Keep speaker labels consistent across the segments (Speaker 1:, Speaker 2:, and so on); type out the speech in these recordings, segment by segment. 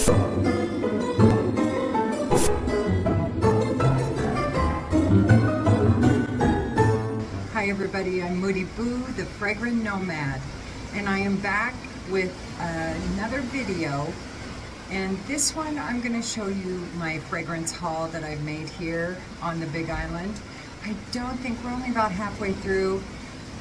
Speaker 1: Hi everybody, I'm Moody Boo, the Fragrant Nomad, and I am back with another video. And this one I'm going to show you my fragrance haul that I've made here on the Big Island. I don't think we're only about halfway through,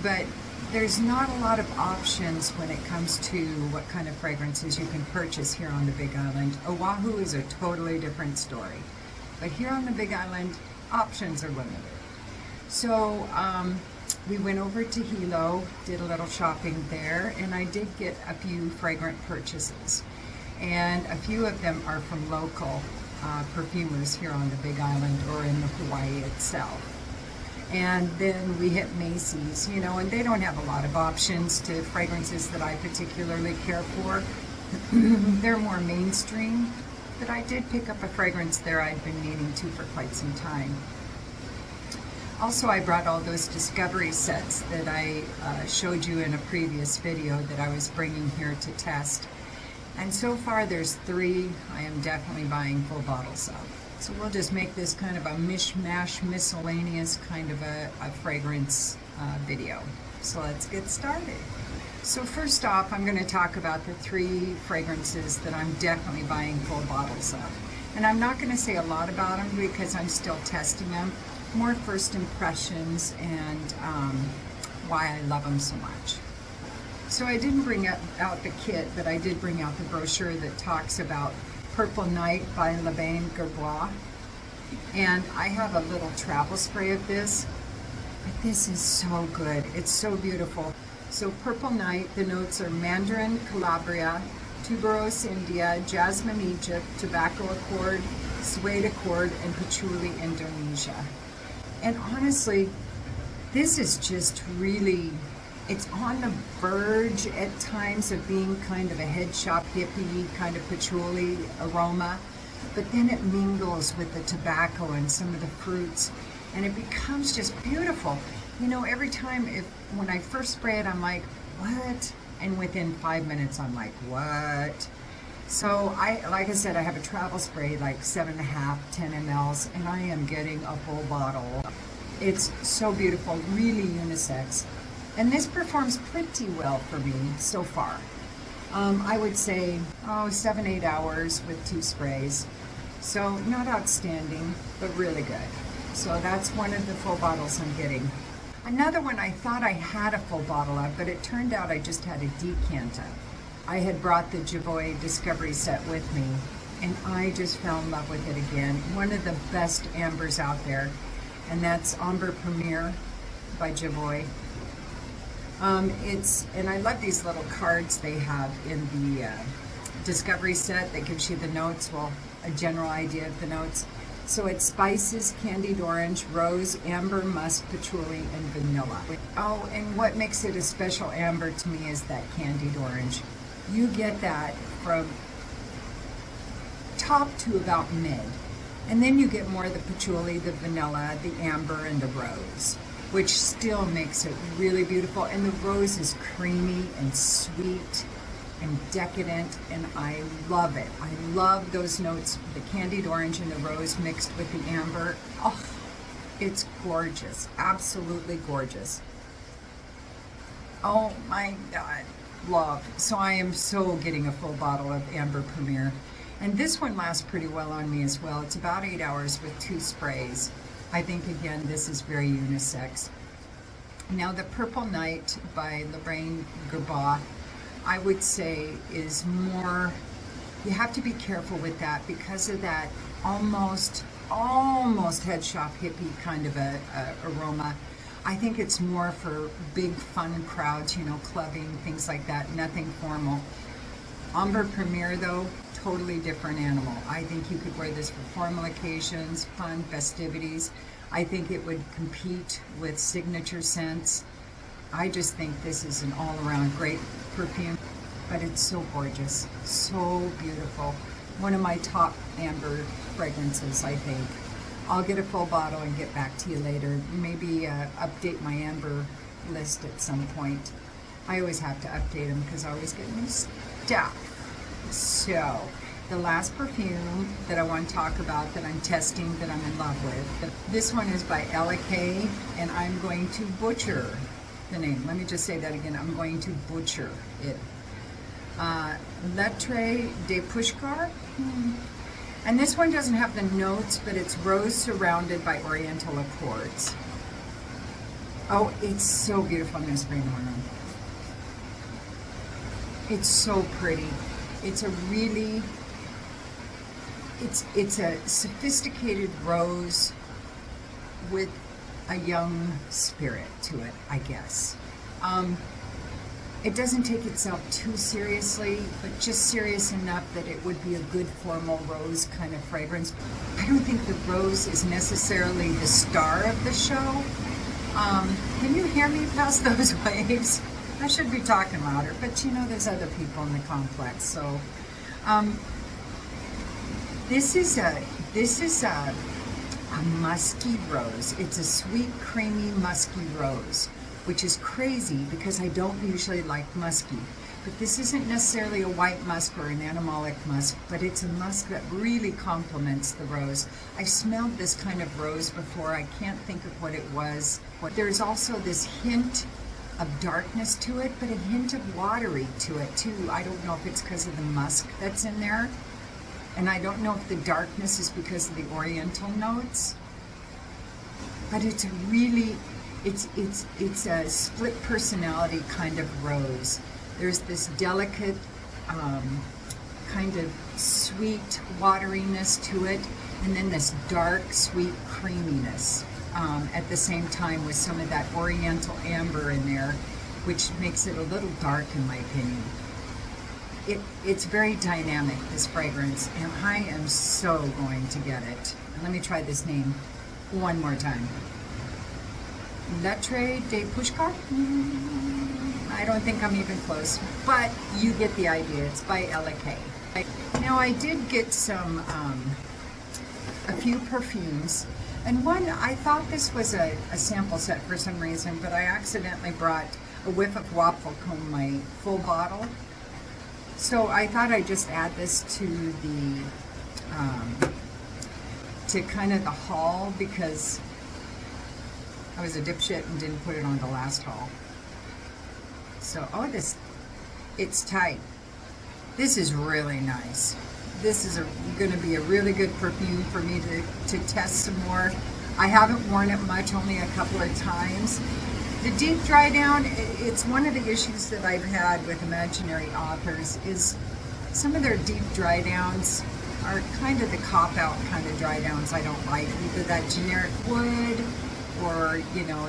Speaker 1: but there's not a lot of options when it comes to what kind of fragrances you can purchase here on the Big Island. Oahu is a totally different story, but here on the Big Island, options are limited. So we went over to Hilo, did a little shopping there, and I did get a few fragrant purchases. And a few of them are from local perfumers here on the Big Island or in the Hawaii itself. And then we hit Macy's, you know, and they don't have a lot of options to fragrances that I particularly care for. They're more mainstream, but I did pick up a fragrance there I'd been needing to for quite some time. Also, I brought all those discovery sets that I showed you in a previous video that I was bringing here to test. And so far there's 3 I am definitely buying full bottles of. So we'll just make this kind of a mishmash, miscellaneous kind of a fragrance video. So let's get started. So first off, I'm going to talk about the 3 fragrances that I'm definitely buying full bottles of. And I'm not going to say a lot about them because I'm still testing them. More first impressions and why I love them so much. So I didn't bring out the kit, but I did bring out the brochure that talks about Purple Night by Bains Guerbois. And I have a little travel spray of this, but this is so good. It's so beautiful. So Purple Night, the notes are Mandarin, Calabria, Tuberose, India, Jasmine, Egypt, Tobacco Accord, Suede Accord, and Patchouli, Indonesia. And honestly, this is just really, it's on the verge at times of being kind of a head shop hippie kind of patchouli aroma, but then it mingles with the tobacco and some of the fruits, and it becomes just beautiful. You know, every time when I first spray it, I'm like, what? And within 5 minutes, I'm like, what? So like I said, I have a travel spray, like 7.5, 10 mLs, and I am getting a full bottle. It's so beautiful, really unisex. And this performs pretty well for me so far. I would say, 7-8 hours with 2 sprays. So not outstanding, but really good. So that's one of the full bottles I'm getting. Another one I thought I had a full bottle of, but it turned out I just had a decant of. I had brought the Jovoy Discovery set with me, and I just fell in love with it again. One of the best ambers out there, and that's Amber Premier by Jovoy. And I love these little cards they have in the Discovery set that gives you the notes, well, a general idea of the notes. So it's spices, candied orange, rose, amber, musk, patchouli, and vanilla. Oh, and what makes it a special amber to me is that candied orange. You get that from top to about mid. And then you get more of the patchouli, the vanilla, the amber, and the rose, which still makes it really beautiful. And the rose is creamy and sweet and decadent, and I love it. I love those notes, the candied orange and the rose mixed with the amber. Oh, it's gorgeous, absolutely gorgeous. Oh my God. Love. So I am so getting a full bottle of Amber Premier. And this one lasts pretty well on me as well. It's about 8 hours with 2 sprays. I think, again, this is very unisex. Now, the Purple Night by Bains Guerbois, I would say is more, you have to be careful with that because of that almost head shop hippie kind of a aroma. I think it's more for big fun crowds, you know, clubbing, things like that, nothing formal. Amber Premier though, totally different animal. I think you could wear this for formal occasions, fun, festivities. I think it would compete with signature scents. I just think this is an all-around great perfume, but it's so gorgeous, so beautiful. One of my top amber fragrances, I think. I'll get a full bottle and get back to you later. Maybe update my amber list at some point. I always have to update them because I always get new stuff. So, the last perfume that I want to talk about that I'm testing, that I'm in love with. This one is by Ella K, and I'm going to butcher the name. Let me just say that again. I'm going to butcher it. Lettre de Pushkar. And this one doesn't have the notes, but it's rose surrounded by oriental accords. Oh, it's so beautiful. I'm going to spray more on. It's so pretty. It's a really, it's a sophisticated rose with a young spirit to it, I guess. It doesn't take itself too seriously, but just serious enough that it would be a good formal rose kind of fragrance. I don't think the rose is necessarily the star of the show. Can you hear me past those waves? I should be talking louder, but you know, there's other people in the complex. So, this is a musky rose. It's a sweet, creamy, musky rose, which is crazy because I don't usually like musky. But this isn't necessarily a white musk or an animalic musk, but it's a musk that really complements the rose. I've smelled this kind of rose before. I can't think of what it was. There's also this hint of darkness to it, but a hint of watery to it too. I don't know if it's because of the musk that's in there, and I don't know if the darkness is because of the oriental notes, but it's a really, it's a split personality kind of rose. There's this delicate kind of sweet wateriness to it, and then this dark sweet creaminess at the same time, with some of that oriental amber in there, which makes it a little dark in my opinion. It's very dynamic, this fragrance, and I am so going to get it. And let me try this name one more time. Lettre de Pushkar? I don't think I'm even close, but you get the idea. It's by Ella K. Now I did get some, a few perfumes, and one, I thought this was a sample set for some reason, but I accidentally brought a whiff of waffle cone, my full bottle. So I thought I'd just add this to the, to kind of the haul, because I was a dipshit and didn't put it on the last haul. So, oh, it's tight. This is really nice. This is going to be a really good perfume for me to test some more. I haven't worn it much, only a couple of times. The deep dry down, it's one of the issues that I've had with imaginary authors, is some of their deep dry downs are kind of the cop-out kind of dry downs I don't like. Either that generic wood or, you know,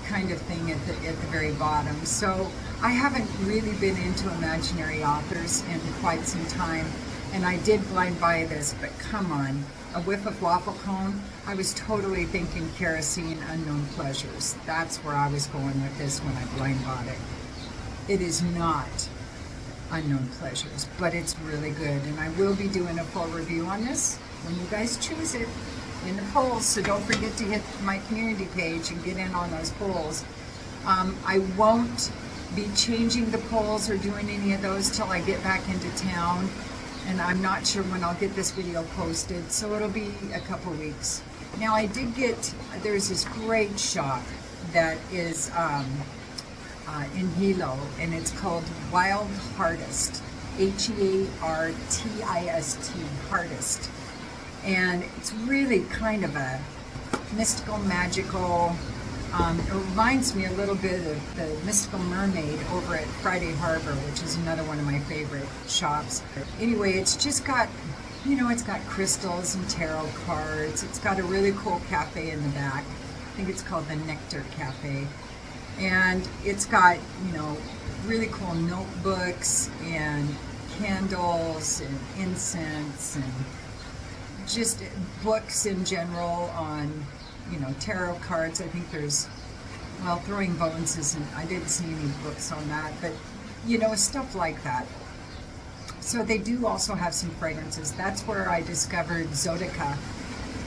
Speaker 1: kind of thing at the very bottom. So I haven't really been into imaginary authors in quite some time, and I did blind buy this, but come on, a whiff of waffle cone. I was totally thinking kerosene, unknown pleasures. That's where I was going with this when I blind bought it. It is not unknown pleasures, but it's really good, and I will be doing a full review on this when you guys choose it in the polls, so don't forget to hit my community page and get in on those polls. I won't be changing the polls or doing any of those till I get back into town, and I'm not sure when I'll get this video posted, so it'll be a couple weeks. Now I did get, there's this great shop that is in Hilo, and it's called Wild Heartist, H-E-A-R-T-I-S-T, Heartist. And it's really kind of a mystical, magical, it reminds me a little bit of the Mystical Mermaid over at Friday Harbor, which is another one of my favorite shops. Anyway, it's just got, you know, it's got crystals and tarot cards. It's got a really cool cafe in the back. I think it's called the Nectar Cafe. And it's got, you know, really cool notebooks and candles and incense and just books in general on, you know, tarot cards. I think there's, well, throwing bones isn't, I didn't see any books on that, but, you know, stuff like that. So they do also have some fragrances. That's where I discovered Zodica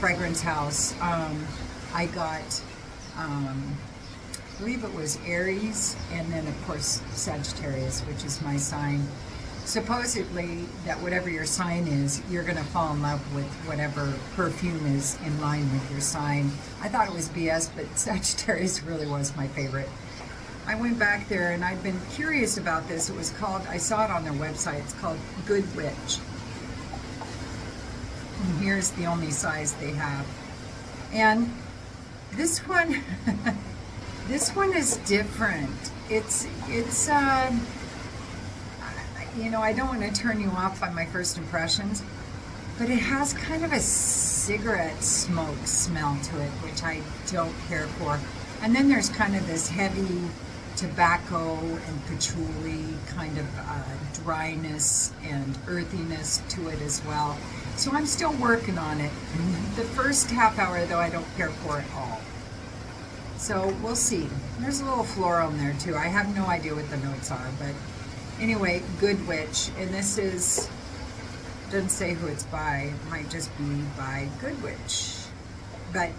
Speaker 1: Fragrance House. I got, I believe it was Aries, and then of course Sagittarius, which is my sign. supposedly that whatever your sign is, you're going to fall in love with whatever perfume is in line with your sign. I thought it was BS, but Sagittarius really was my favorite. I went back there and I'd been curious about this. It was called, I saw it on their website, it's called Good Witch. And here's the only size they have. And this one, this one is different. It's you know, I don't want to turn you off by my first impressions, but it has kind of a cigarette smoke smell to it, which I don't care for. And then there's kind of this heavy tobacco and patchouli kind of dryness and earthiness to it as well. So I'm still working on it. The first half hour, though, I don't care for at all. So we'll see. There's a little floral in there too. I have no idea what the notes are, but anyway, Good Witch. And this is, doesn't say who it's by. It might just be by Good Witch. But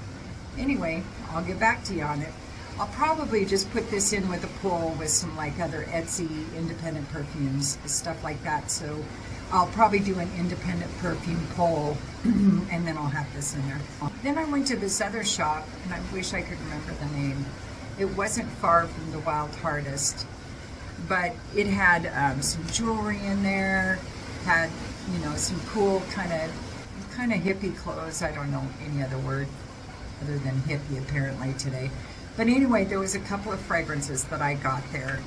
Speaker 1: anyway, I'll get back to you on it. I'll probably just put this in with a pull with some like other Etsy independent perfumes, stuff like that. So I'll probably do an independent perfume poll and then I'll have this in there. Then I went to this other shop and I wish I could remember the name. It wasn't far from the Wild Hardest, but it had some jewelry in there, had, you know, some cool kind of hippie clothes. I don't know any other word other than hippie apparently today. But anyway, there was a couple of fragrances that I got there.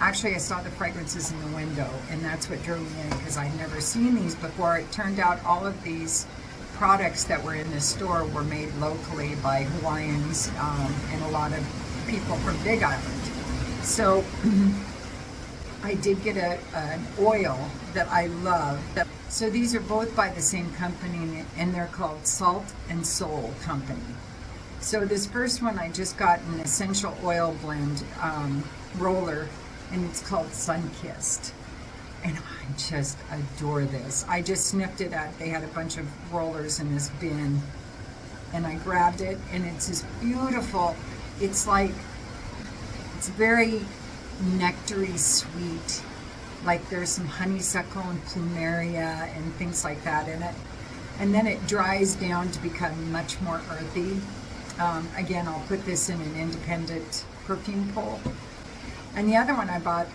Speaker 1: Actually, I saw the fragrances in the window, and that's what drew me in because I'd never seen these before. It turned out all of these products that were in this store were made locally by Hawaiians and a lot of people from Big Island. So I did get an oil that I love. So these are both by the same company, and they're called Salt and Soul Company. So this first one, I just got an essential oil blend roller, and it's called Sunkissed. And I just adore this. I just sniffed it out. They had a bunch of rollers in this bin, and I grabbed it, and it's this beautiful, it's like, it's very nectary sweet, like there's some honeysuckle and plumeria and things like that in it. And then it dries down to become much more earthy. Again, I'll put this in an independent perfume poll. And the other one I bought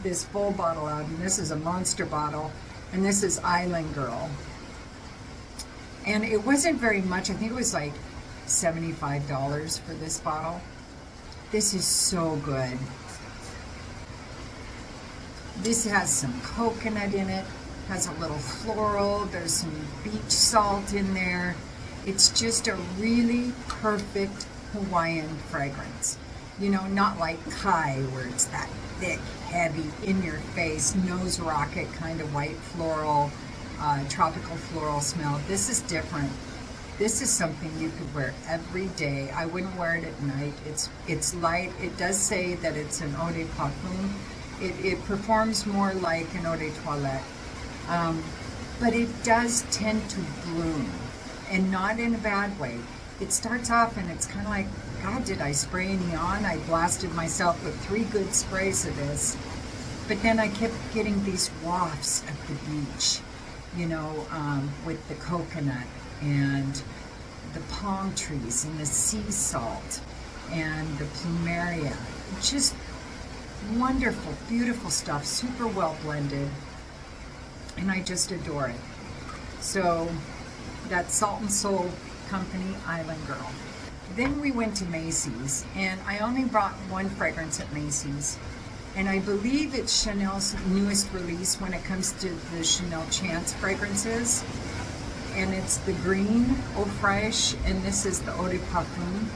Speaker 1: this full bottle out, and this is a monster bottle, and this is Island Girl. And it wasn't very much. I think it was like $75 for this bottle. This is so good. This has some coconut in it, has a little floral, there's some beach salt in there. It's just a really perfect Hawaiian fragrance. You know, not like Kai, where it's that thick, heavy, in-your-face, nose rocket kind of white floral, tropical floral smell. This is different. This is something you could wear every day. I wouldn't wear it at night. It's light. It does say that it's an eau de parfum. It performs more like an eau de toilette. But it does tend to bloom, and not in a bad way. It starts off and it's kind of like, God, did I spray any on? I blasted myself with 3 good sprays of this. But then I kept getting these wafts at the beach, you know, with the coconut and the palm trees and the sea salt and the plumeria. Just wonderful, beautiful stuff, super well blended. And I just adore it. So that's Salt and Soul Company, Island Girl. Then we went to Macy's, and I only brought one fragrance at Macy's, and I believe it's Chanel's newest release when it comes to the Chanel Chance fragrances, and it's the green Eau Fraiche, and this is the Eau de Parfum.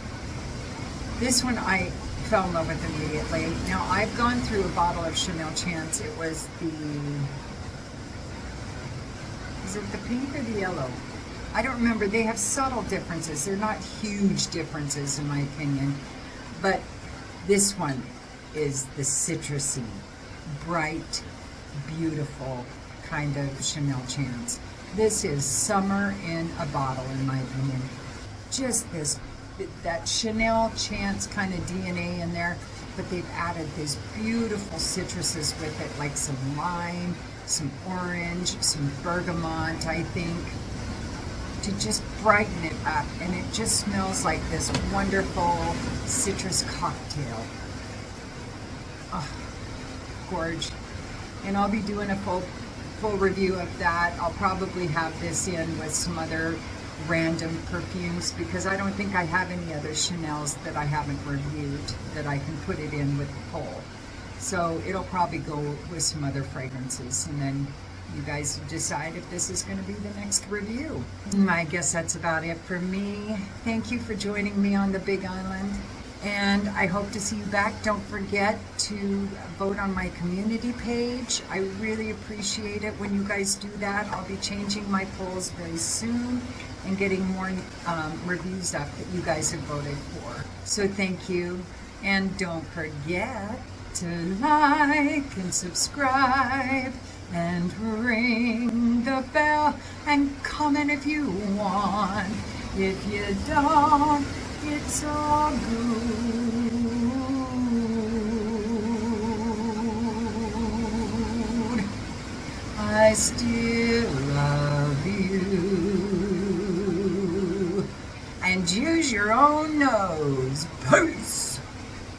Speaker 1: This one I fell in love with immediately. Now I've gone through a bottle of Chanel Chance. It was the, is it the pink or the yellow? I don't remember. They have subtle differences. They're not huge differences in my opinion. But this one is the citrusy, bright, beautiful kind of Chanel Chance. This is summer in a bottle in my opinion. Just this, that Chanel Chance kind of DNA in there, but they've added these beautiful citruses with it, like some lime, some orange, some bergamot, I think, to just brighten it up. And it just smells like this wonderful citrus cocktail. Oh, gorge. And I'll be doing a full review of that. I'll probably have this in with some other random perfumes because I don't think I have any other Chanels that I haven't reviewed that I can put it in with the poll. So it'll probably go with some other fragrances, and then you guys decide if this is going to be the next review. I guess that's about it for me. Thank you for joining me on the Big Island, and I hope to see you back. Don't forget to vote on my community page. I really appreciate it when you guys do that. I'll be changing my polls very soon and getting more reviews up that you guys have voted for. So thank you, and don't forget to like and subscribe and ring the bell and comment if you want. If you don't, it's all good. I still love you. And use your own nose. Peace.